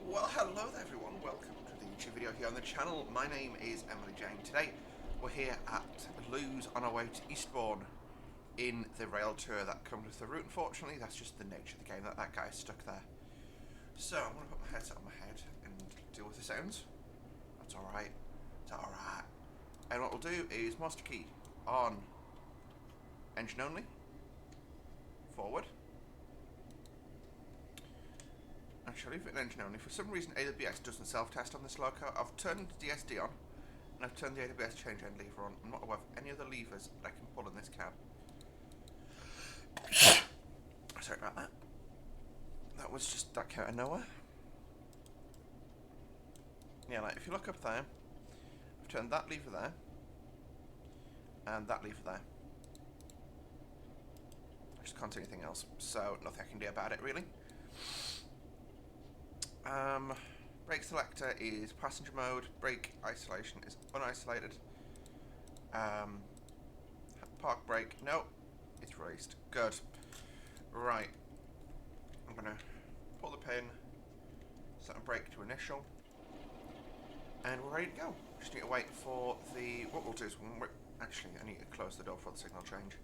Well, hello there everyone, welcome to the YouTube video here on the channel. My name is Emily Jane. Today we're here at Lewes on our way to Eastbourne in the rail tour that comes with the route. Unfortunately, that's just the nature of the game, that guy is stuck there. So I'm going to put my headset on my head and deal with the sounds. That's alright, it's alright. And what we'll do is master key on engine only, forward. Actually, leave it in engine only. For some reason, AWS doesn't self-test on this loco. I've turned DSD on, and I've turned the AWS change end lever on. I'm not aware of any other levers that I can pull in this cab. Sorry about that. That was just, that came out of nowhere. Yeah, like, if you look up there, I've turned that lever there, and that lever there. I just can't see anything else, so nothing I can do about it, really. Brake selector is passenger mode, brake isolation is unisolated. Park brake, no, it's released. Good. Right. I'm gonna pull the pin, set a brake to initial, and we're ready to go. Just need to wait for the, what we'll do is, actually I need to close the door for the signal change,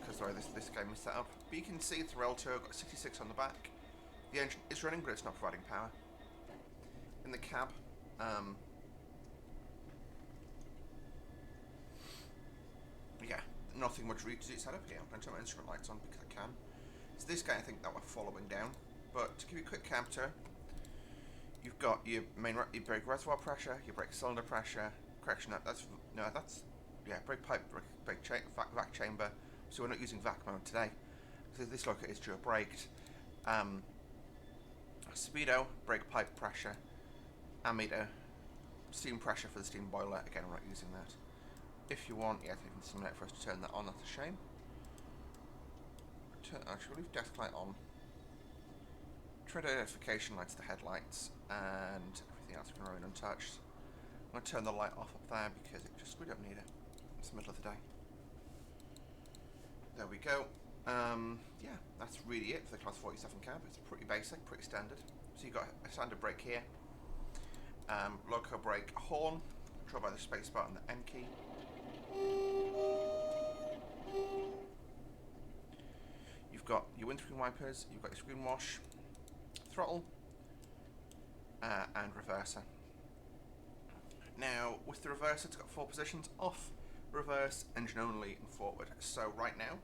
because the way this game is set up. But you can see it's the rail tour, got 66 on the back. The engine is running, but it's not providing power. In the cab, yeah, nothing much really to do. It's set up here. I'm going to turn my instrument lights on because I can. It's this guy I think that we're following down. But to give you a quick cab tour, you've got your your brake reservoir pressure, your brake cylinder pressure. Correction, brake pipe, vac chamber. So we're not using vac mode today. So this loco is dual braked. Speedo, brake pipe pressure, ammeter, steam pressure for the steam boiler. Again, I'm not using that. If you want, yeah, you can simulate for us to turn that on. That's a shame. Actually, leave desk light on. Tread identification lights, the headlights, and everything else can remain untouched. I'm going to turn the light off up there because we don't need it. It's the middle of the day. There we go. Yeah, that's really it for the Class 47 cab. It's pretty basic, pretty standard. So you've got a standard brake here, loco brake horn, controlled by the space bar and the N key. You've got your windscreen wipers, you've got your screen wash, throttle, and reverser. Now, with the reverser, it's got 4 positions: off, reverse, engine only, and forward. So right now,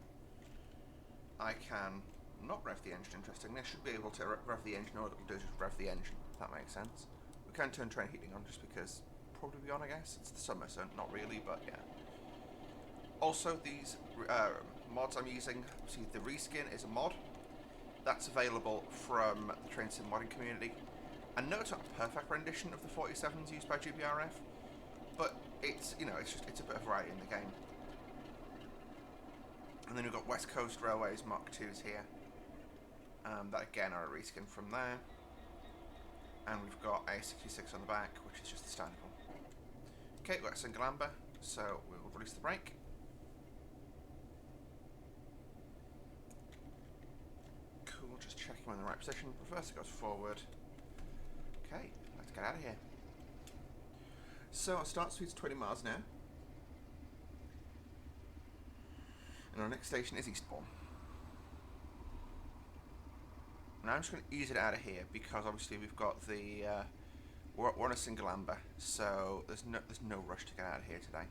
I can not rev the engine, interestingly. I should be able to rev the engine, or what it'll do is just rev the engine, if that makes sense. We can turn train heating on just because, probably be on, I guess. It's the summer, so not really, but yeah. Also, these mods I'm using, see, the reskin is a mod that's available from the Train Sim modding community. I know it's not a perfect rendition of the 47s used by GBRF, but it's, you know, it's a bit of variety in the game. And then we've got West Coast Railways Mark IIs here. That again are a reskin from there. And we've got a 66 on the back, which is just the standard one. Okay, we've got a single amber, so we'll release the brake. Cool, just checking we're in the right position. Reverser goes forward. Okay, let's get out of here. So our start speed's 20 miles now. And our next station is Eastbourne. Now I'm just going to ease it out of here because obviously we've got the we're on a single amber, so there's no rush to get out of here today.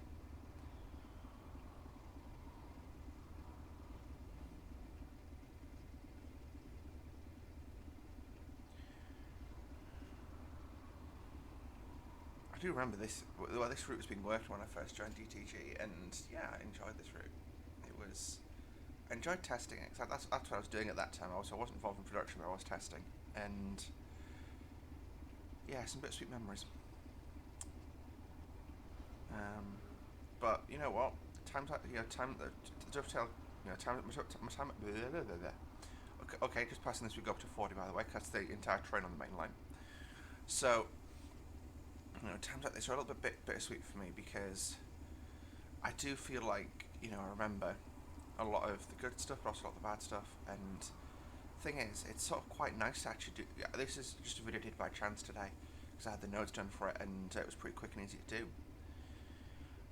I do remember this route was being worked when I first joined DTG, and yeah, I enjoyed this route. I enjoyed testing it, because that's what I was doing at that time. I wasn't involved in production, but I was testing. And yeah, some bittersweet memories. But you know what? The dovetail, Okay, just passing this, we go up to 40, by the way, because that's the entire train on the main line. So, you know, times like this are a little bit bittersweet for me, because I do feel like, you know, I remember a lot of the good stuff, but also a lot of the bad stuff, and thing is, it's sort of quite nice to actually do. Yeah, this is just a video I did by chance today because I had the notes done for it, and it was pretty quick and easy to do.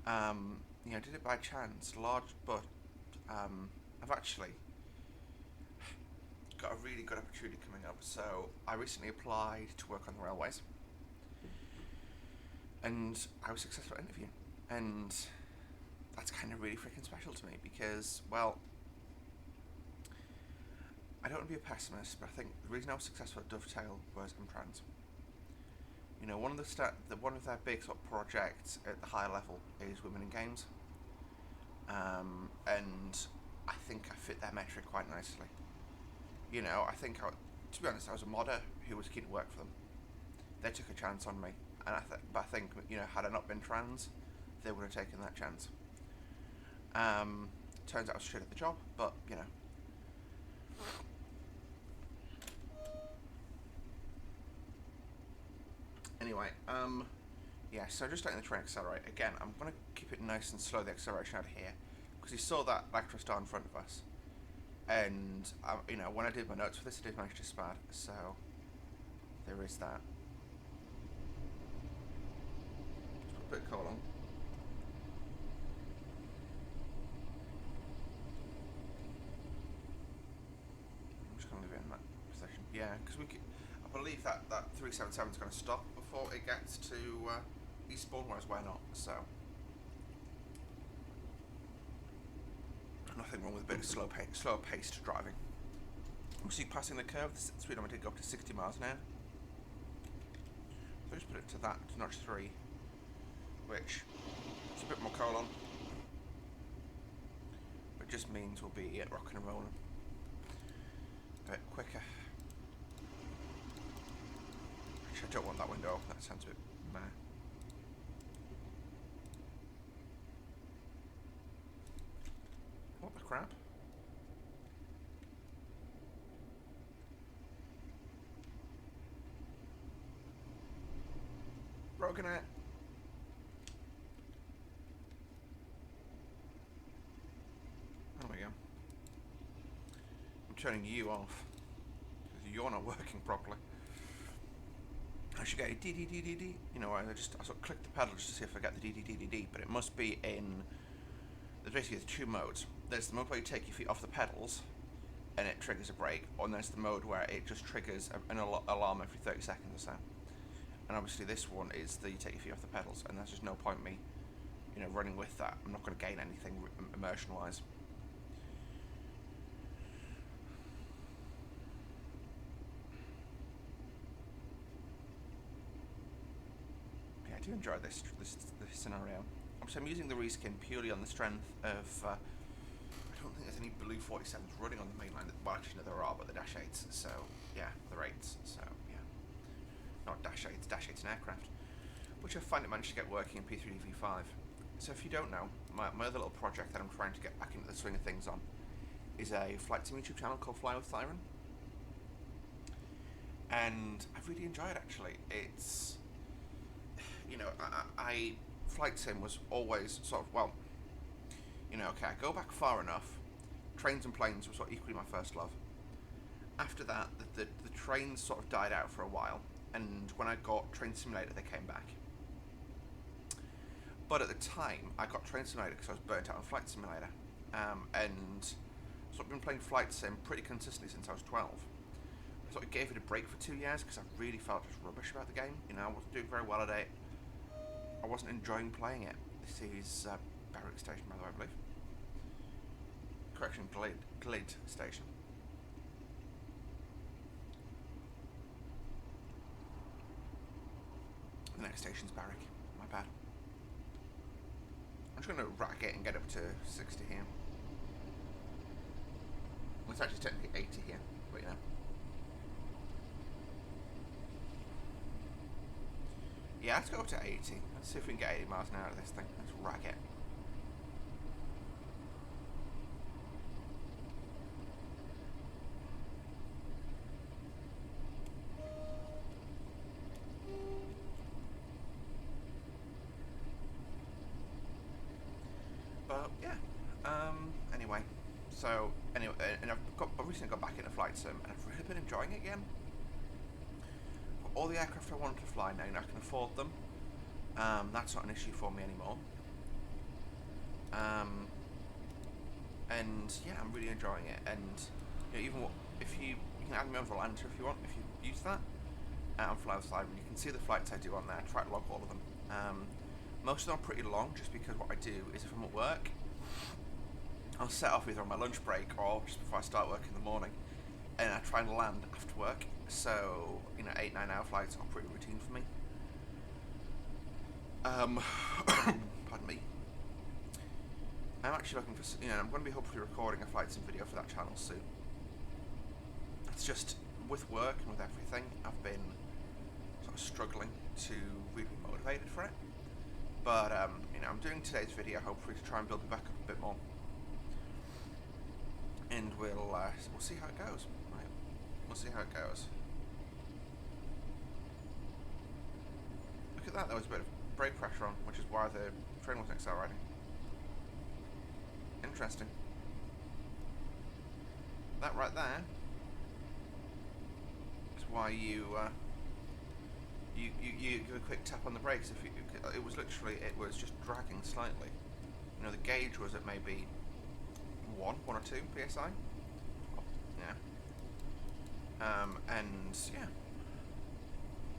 I did it by chance, large, but I've actually got a really good opportunity coming up. So I recently applied to work on the railways, and I was successful at interview, and that's kind of really freaking special to me because, well, I don't want to be a pessimist, but I think the reason I was successful at Dovetail was I'm trans. One of one of their big sort of projects at the higher level is women in games, and I think I fit their metric quite nicely. I think, to be honest, I was a modder who was keen to work for them. They took a chance on me, and I think had I not been trans, they would have taken that chance. Turns out I was shit at the job, but Anyway, so just letting the train accelerate. Again, I'm going to keep it nice and slow, the acceleration out of here, because you saw that electro star in front of us. And, when I did my notes for this, I did manage to spad, so there is that. Just put a bit of coal on. I'm just going to leave it in that position. Yeah, because I believe that 377 is going to stop before it gets to Eastbourne, whereas we're not, so nothing wrong with a bit of slower paced driving. We see passing the curve, the speed limit did go up to 60 miles an hour. So just put it to notch 3, which is a bit more coal on, but it just means we'll be rocking and rolling a bit quicker. I don't want that window open, that sounds a bit meh. What the crap? Broken it. There we go. I'm turning you off because you're not working properly. I should get a DDDDD. I sort of click the pedal just to see if I get the DDDDD, but it must be in. There's basically two modes. There's the mode where you take your feet off the pedals, and it triggers a brake, and there's the mode where it just triggers an alarm every 30 seconds or so. And obviously this one is that you take your feet off the pedals, and there's just no point me, running with that. I'm not going to gain anything immersion-wise. I do enjoy this scenario. Obviously, I'm using the reskin purely on the strength of. I don't think there's any blue 47s running on the main line. Well, actually, no, there are, but the Dash 8s. So, yeah, they're 8s. So, yeah. Not Dash 8s, Dash 8s and aircraft. Which I finally managed to get working in P3DV5. So, if you don't know, my other little project that I'm trying to get back into the swing of things on is a flight sim YouTube channel called Fly with Thyron. And I really enjoy it, actually. It's. Flight sim was always sort of, I go back far enough. Trains and planes was sort of equally my first love. After that, the trains sort of died out for a while, and when I got Train Simulator, they came back. But at the time, I got Train Simulator because I was burnt out on Flight Simulator, and sort of been playing Flight Sim pretty consistently since I was 12. I sort of gave it a break for 2 years because I really felt just rubbish about the game. I wasn't doing very well at it. I wasn't enjoying playing it. This is Berwick Station, by the way, I believe. Correction, Glid Station. The next station's Berwick. My bad. I'm just going to rack it and get up to 60 here. Well, it's actually technically 80 here, but yeah, let's go up to 80. Let's see if we can get 80 miles an hour out of this thing. Let's rack it. But yeah, anyway, so anyway, and I've recently got back into flight sim, and I've really been enjoying it again. Got all the aircraft I wanted to fly now, and I can afford them. That's not an issue for me anymore. And yeah, I'm really enjoying it. And you know, even if you can add me on Volanta if you want, if you use that on Fly Slide, you can see the flights I do on there. I try to log all of them. Most of them are pretty long, just because what I do is if I'm at work, I'll set off either on my lunch break or just before I start work in the morning, and I try and land after work. So 8-9 hour flights are pretty routine for me. Pardon me. I'm actually looking for, I'm going to be hopefully recording a flight sim video for that channel soon. It's just, with work and with everything, I've been sort of struggling to really be motivated for it. But, I'm doing today's video hopefully to try and build me back up a bit more. And we'll see how it goes. Right. We'll see how it goes. Look at that, there was a bit of brake pressure on, which is why the train wasn't accelerating. Interesting. That right there is why you give a quick tap on the brakes. If it was just dragging slightly. The gauge was at maybe 1 or 2 psi. Yeah. And yeah,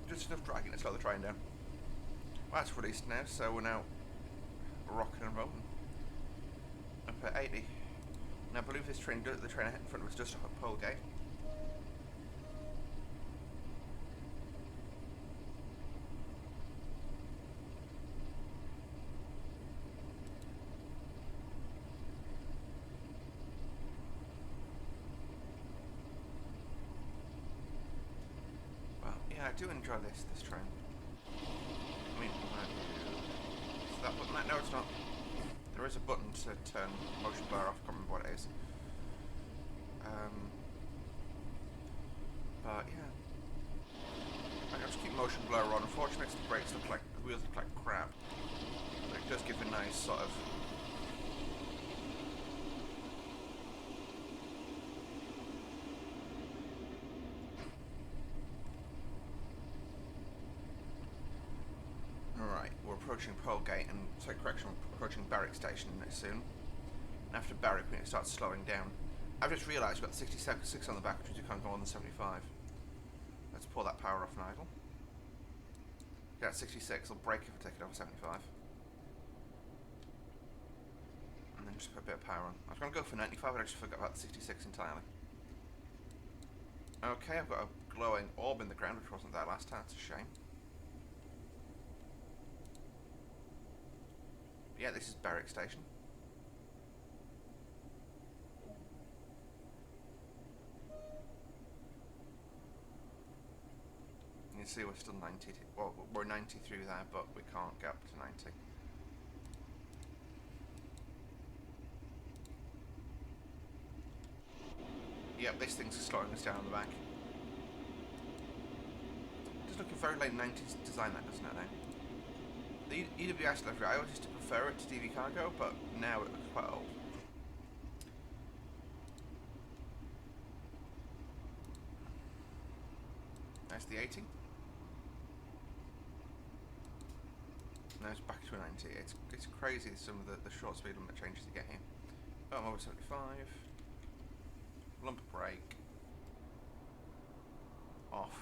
just enough dragging to slow the train down. Well, that's released now, so we're now rocking and rolling. Up at 80. Now I believe the train in front of us just off at Polegate. Well, yeah, I do enjoy this train. I mean, is that button? No, it's not. There is a button to turn motion blur off, I can't remember what it is. But yeah. I just keep motion blur on. Unfortunately, it makes the brakes look like, the wheels look like crap. But it does give a nice sort of... Alright, we're approaching Polegate, and so correction, we're approaching Barrack Station soon. And after Barrack, when it starts slowing down, I've just realised we've got the 66 on the back, which means we can't go on the 75. Let's pull that power off and idle. Yeah, at 66, it'll break if I take it over 75. And then just put a bit of power on. I was going to go for 95, but I just forgot about the 66 entirely. Okay, I've got a glowing orb in the ground, which wasn't there last time, it's a shame. Yeah, this is Barrack Station. You can see we're still 90, well, we're 90 through there, but we can't get up to 90. Yep, this thing's slowing us down on the back. Just looking very late 90s design, that, doesn't it, now? The EWS livery, I always used to prefer it to DV Cargo, but now it looks quite old. There's the 80. Now it's back to a 90. It's crazy some of the short speed limit changes you get here. Oh, I'm over 75. Lump brake. Off.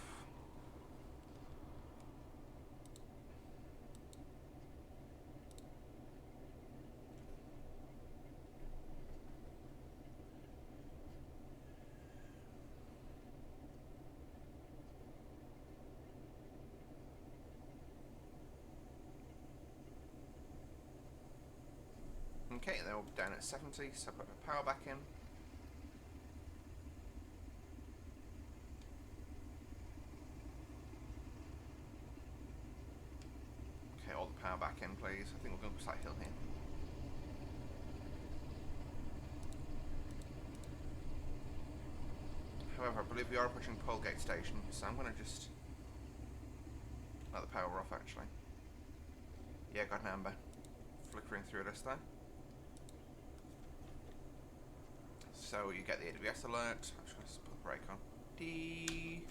Okay, then we're down at 70, so put the power back in. Okay, all the power back in, please. I think we're going to slight hill here. However, I believe we are approaching Polegate Station, so I'm going to just let the power off, actually. Yeah, got an amber flickering through this there. So you get the AWS alert. I'm just going to put the brake on. D.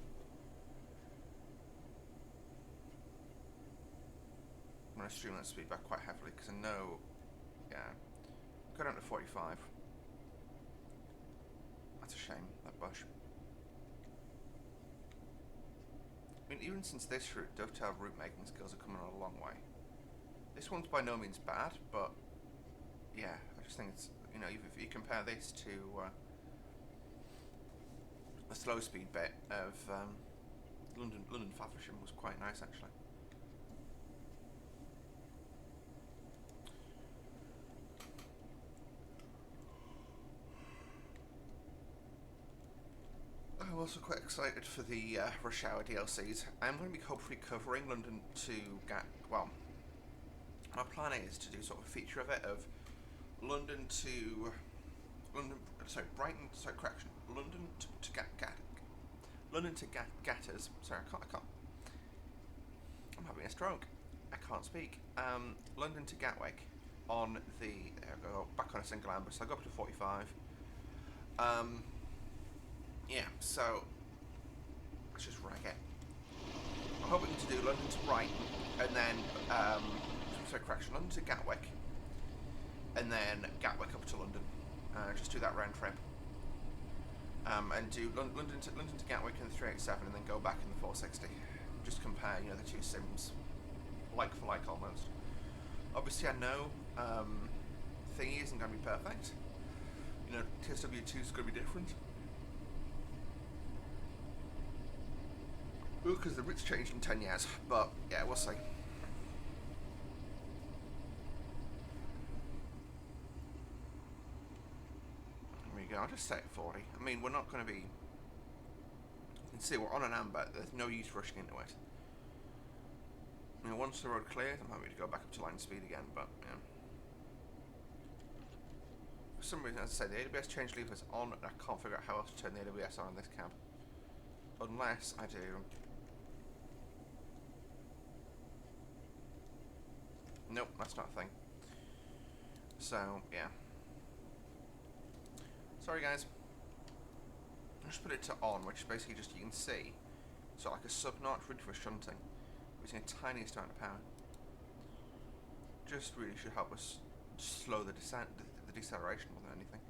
I'm going to stream that speed back quite heavily because I know, yeah, go down to 45. That's a shame, that bush. I mean, even since this route, dovetail route making skills are coming a long way. This one's by no means bad, but yeah, I just think it's, you know, if you compare this to the slow speed bit of London Faversham was quite nice actually. I'm also quite excited for the Rush Hour DLCs. I'm going to be hopefully covering London to well, my plan is to do sort of a feature of it of Brighton, London to Gatters. Sorry, I can't. I'm having a stroke. I can't speak. London to Gatwick on the. There I go. Back on a single amber, so I go up to 45. Yeah, so let's just rag it. I'm hoping to do London to Brighton, and then London to Gatwick, and then Gatwick up to London. Just do that round trip, and do London to Gatwick in the 387, and then go back in the 460. Just compare, you know, the two sims, like for like almost. Obviously, I know thingy isn't going to be perfect. You know, TSW2 is going to be different. Because the route's changed in 10 years, but yeah, we'll see. There we go, I'll just set it 40. I mean, we're not going to be... You can see we're on an amber, there's no use rushing into it. I mean, once the road clears, I'm happy to go back up to line speed again, but yeah. For some reason, as I say, the AWS change lever's on, and I can't figure out how else to turn the AWS on in this cab. Unless I do... Nope, that's not a thing. So, yeah. Sorry guys. I just put it to on, which is basically just, you can see, so like a sub-notch route for shunting, using a tiniest amount of power. Just really should help us slow the descent, the deceleration more than anything.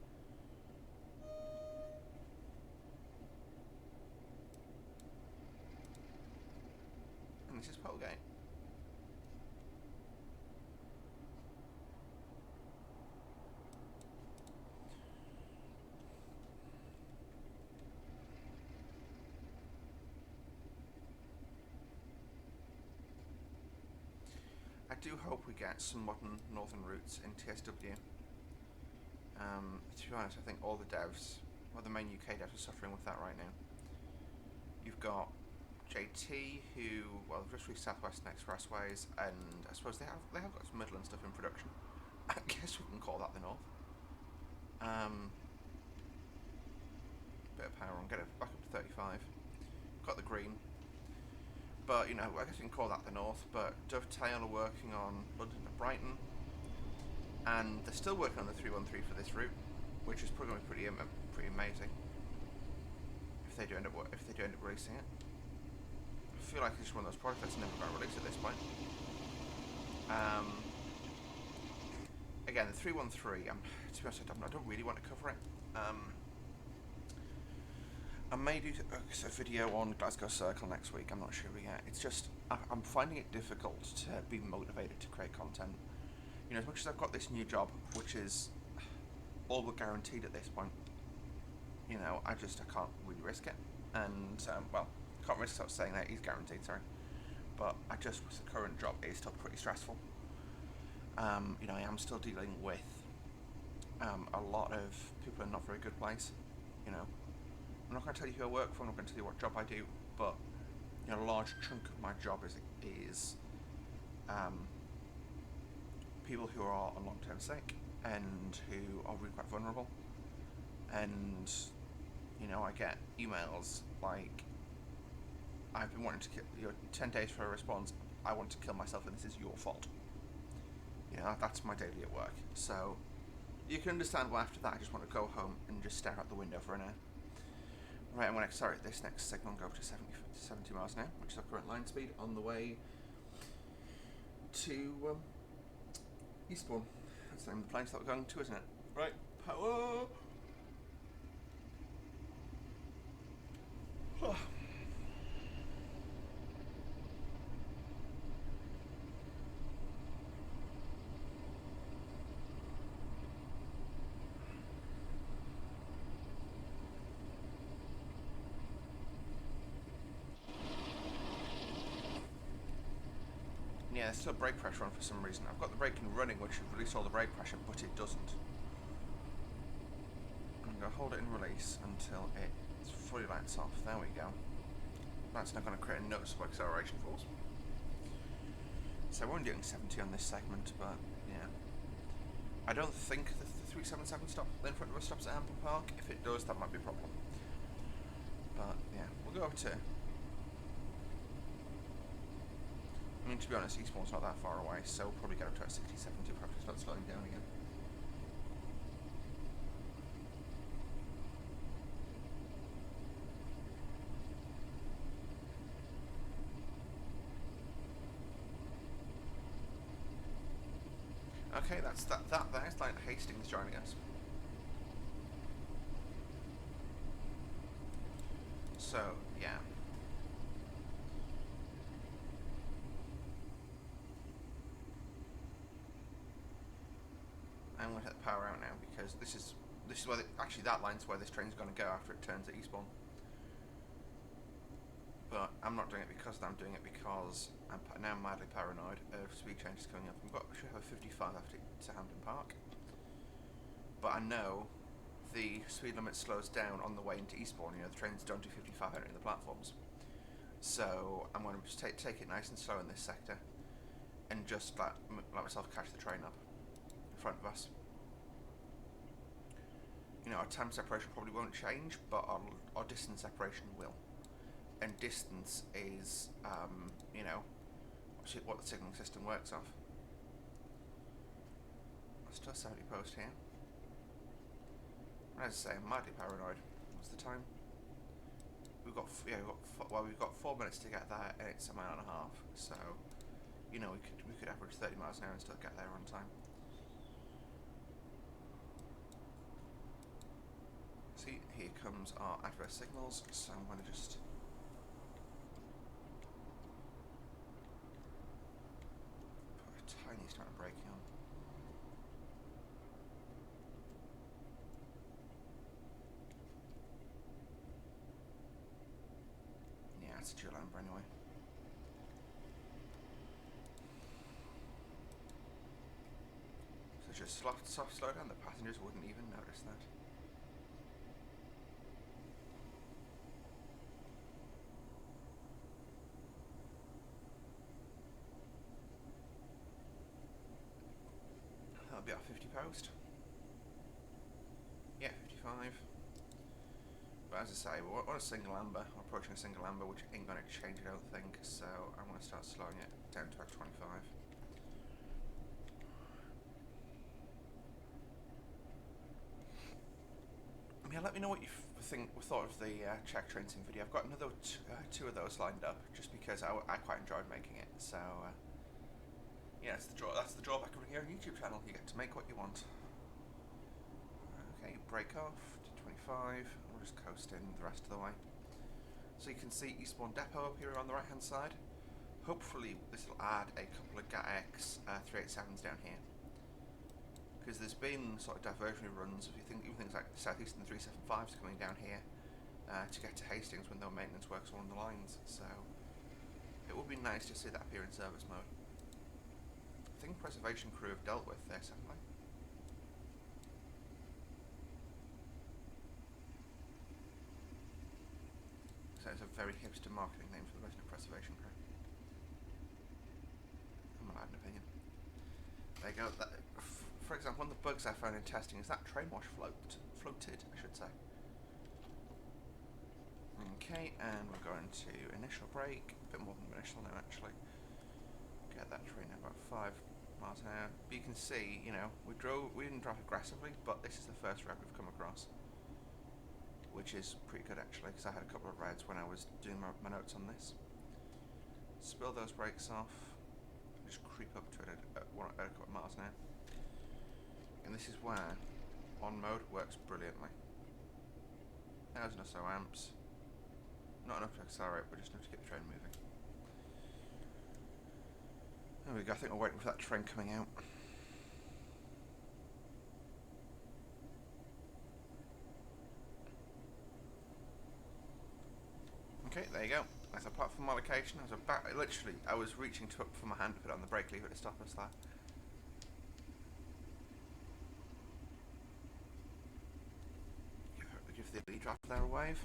And this is Polgate. I do hope we get some modern northern routes in TSW. To be honest, I think all the devs, well, the main UK devs are suffering with that right now. You've got JT, who, well, they've just released Southwestern Expressways, and I suppose they have got some Midland stuff in production. I guess we can call that the north. Bit of power on, get it back up to 35. Got the green. But, you know, I guess we can call that the north, but Dovetail are working on London to Brighton, and they're still working on the 313 for this route, which is probably going to be pretty amazing if they do end up releasing it. I feel like it's one of those projects that's never going to release at this point. Again, the 313, to be honest, I don't really want to cover it. I may do a video on Glasgow Circle next week, I'm not sure yet. It's just, I'm finding it difficult to be motivated to create content. You know, as much as I've got this new job, which is all but guaranteed at this point, you know, I can't really risk it. And, well, can't risk saying that he's guaranteed, sorry. But with the current job, it's still pretty stressful. You know, I am still dealing with a lot of people in not very good place, you know. I'm not going to tell you who I work for, I'm not going to tell you what job I do, but, you know, a large chunk of my job is people who are on long-term sick and who are really quite vulnerable. And, you know, I get emails like, I've been wanting to kill, you know, 10 days for a response, I want to kill myself and this is your fault. You know, that's my daily at work. So, You can understand why after that I just want to go home and just stare out the window for an hour. Right, I'm going to accelerate this next signal and go to 70 miles an hour, which is our current line speed, on the way to Eastbourne. That's the name of the place that we're going to, isn't it? Right, power! Yeah, there's still brake pressure on for some reason. I've got the braking running, which should release all the brake pressure, but it doesn't. I'm going to hold it in release until it fully lights off. There we go. That's not going to create a noticeable acceleration force. So we're only doing 70 on this segment, but yeah. I don't think the 377 stop in front of us stops at Ample Park. If it does, that might be a problem. But yeah, we'll go over to... I mean, to be honest, Eastbourne's not that far away, so we'll probably get up to a 60, 70 before we start slowing down again. Okay, that's that there's like Hastings joining us. So, yeah. I'm going to hit the power out now because this is where actually that line's where this train's going to go after it turns at Eastbourne. But I'm not doing it because I'm doing it because I'm now madly paranoid of speed changes coming up. We should have a 55 after to Hampden Park, but I know the speed limit slows down on the way into Eastbourne. You know, the trains don't do 55 entering the platforms, so I'm going to just take it nice and slow in this sector, and just let myself catch the train up in front of us. You know, our time separation probably won't change, but our distance separation will. And distance is, you know, what the signalling system works off. Still 70 post here. As I say, I'm madly paranoid. What's the time? We've got 4 minutes to get there, and it's a mile and a half. So, you know, we could average 30 miles an hour and still get there on time. See, here comes our adverse signals. So I'm going to just. Tiniest amount of braking on. Yeah, it's a dual amber anyway. So just soft slow down, the passengers wouldn't even notice that. That'll be our 50 post. Yeah, 55. But as I say, we're on a single amber. We're approaching a single amber, which ain't going to change, I don't think. So I'm going to start slowing it down to about 25. Yeah, let me know what you thought of the check train sim video. I've got another two of those lined up, just because I quite enjoyed making it. So. Yeah, that's the drawback of your own YouTube channel. You get to make what you want. Okay, brake off to 25. We'll just coast in the rest of the way. So you can see Eastbourne Depot up here on the right hand side. Hopefully this will add a couple of GATX 387s down here. Because there's been sort of diversionary runs, if you think, even things like Southeastern 375s coming down here to get to Hastings when no maintenance works along the lines. So it would be nice to see that appear in service mode. I think preservation crew have dealt with this, haven't they? So it's a very hipster marketing name for the version of preservation crew. I'm allowed an opinion. There you go. For example, one of the bugs I found in testing is that train wash floated, I should say. Okay, and we're going to initial brake, a bit more than initial now actually. Get that train at about 5 miles an now. But you can see, you know, we didn't drive aggressively, but this is the first road we've come across, which is pretty good actually, because I had a couple of rides when I was doing my notes on this. Spill those brakes off, just creep up to it at a couple of miles an hour. And this is where on mode works brilliantly. 1,000 or so amps, not enough to accelerate, but just enough to get the train moving. There we go, I think we're waiting for that train coming out. Okay, there you go. That's a platform allocation. I was reaching to up for my hand to put it on the brake lever to stop us there. Give the lead driver there a wave.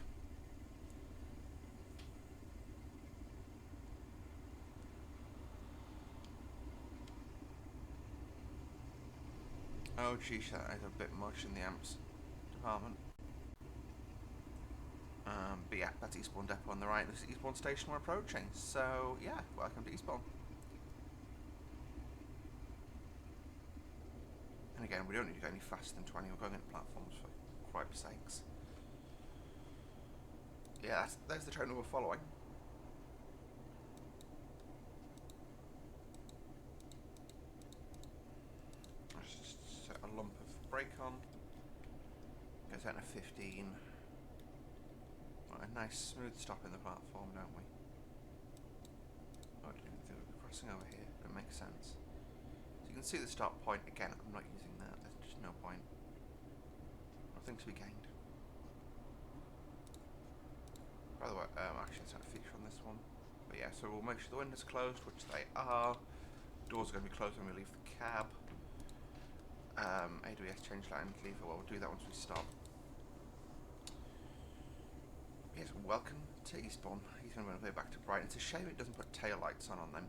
Oh geez, that is a bit much in the amps department. But yeah, that's Eastbourne Depot on the right. This is Eastbourne Station we're approaching. So yeah, welcome to Eastbourne. And again, we don't need to go any faster than 20. We're going into platforms for cripe's sakes. Yeah, there's the train we were following. Let's just set a lump of brake on. Goes down to 15. A nice smooth stop in the platform, don't we? Oh, I didn't even think we'd be crossing over here, but it makes sense. So you can see the start point. Again, I'm not using that, there's just no point. Nothing to be gained. By the way, actually it's not a feature on this one. But yeah, so we'll make sure the windows are closed, which they are. Doors are going to be closed when we leave the cab. AWS change line lever, well, we'll do that once we stop. Yes, welcome to Eastbourne. He's going to run way back to Brighton. It's a shame it doesn't put tail lights on them.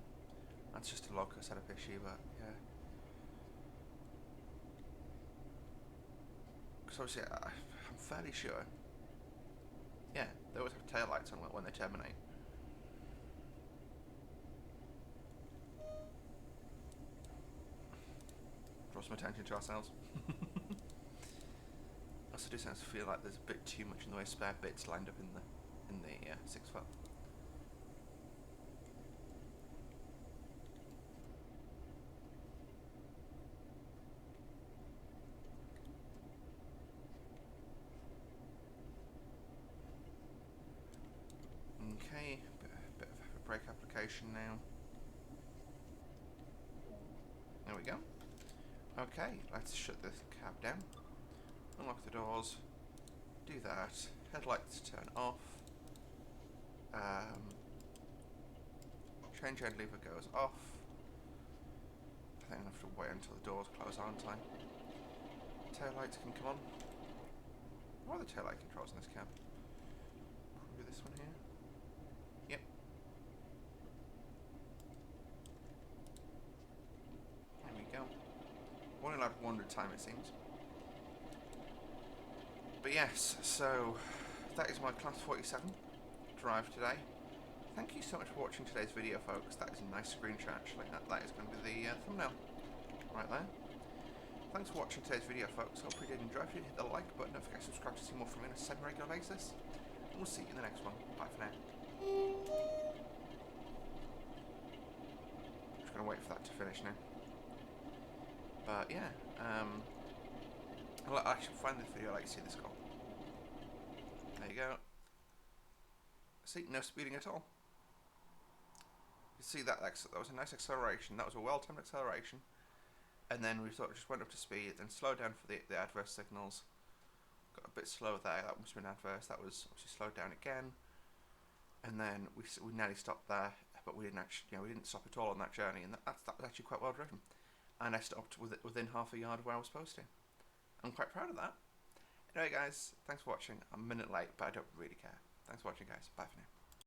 That's just a local setup issue, but yeah. Because obviously, I'm fairly sure. Yeah, they always have tail lights on when they terminate. Draw some attention to ourselves. Also, do sounds feel like there's a bit too much in the way of spare bits lined up in the 6 foot. Okay, bit of a brake application now. There we go. Okay, let's shut this cab down. Unlock the doors. Do that. Headlights turn off. Change hand lever goes off. I think I have to wait until the doors close, aren't I? Tail lights can come on. What are the tail light controls in this cab? Probably this one here. Yep. There we go. Only allowed one at a time, it seems. But yes, so that is my Class 47 drive today. Thank you so much for watching today's video, folks. That is a nice screenshot, actually. That is going to be the thumbnail right there. Thanks for watching today's video, folks. Hope you did enjoy. If you hit the like button, don't forget to subscribe to see more from me on a semi-regular basis. And we'll see you in the next one. Bye for now. Just going to wait for that to finish now. But yeah, I'll actually find this video like you see this goal. There you go. See, no speeding at all. You see that was a nice acceleration. That was a well-timed acceleration. And then we sort of just went up to speed, then slowed down for the adverse signals. Got a bit slow there. That must have been adverse. That was obviously slowed down again. And then we nearly stopped there, but we didn't actually, we didn't stop at all on that journey. And that was actually quite well driven. And I stopped within half a yard of where I was supposed to. I'm quite proud of that. Anyway, guys, thanks for watching. I'm a minute late, but I don't really care. Thanks for watching, guys. Bye for now.